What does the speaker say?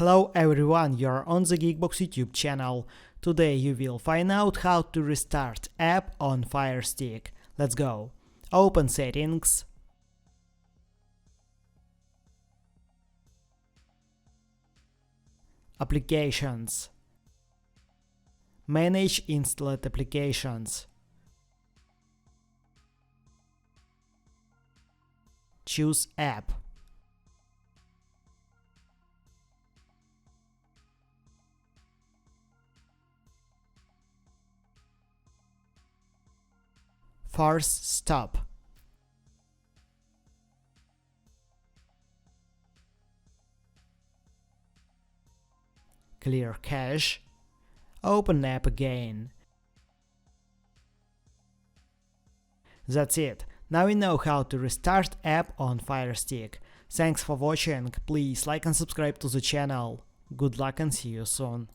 Hello everyone, you're on the GeekBox YouTube channel. Today you will find out how to restart app on Firestick. Let's go. Open Settings. Applications. Manage installed applications. Choose App. Force stop. Clear cache. Open app again. That's it. Now we know how to restart app on Firestick. Thanks for watching. Please like and subscribe to the channel. Good luck and see you soon.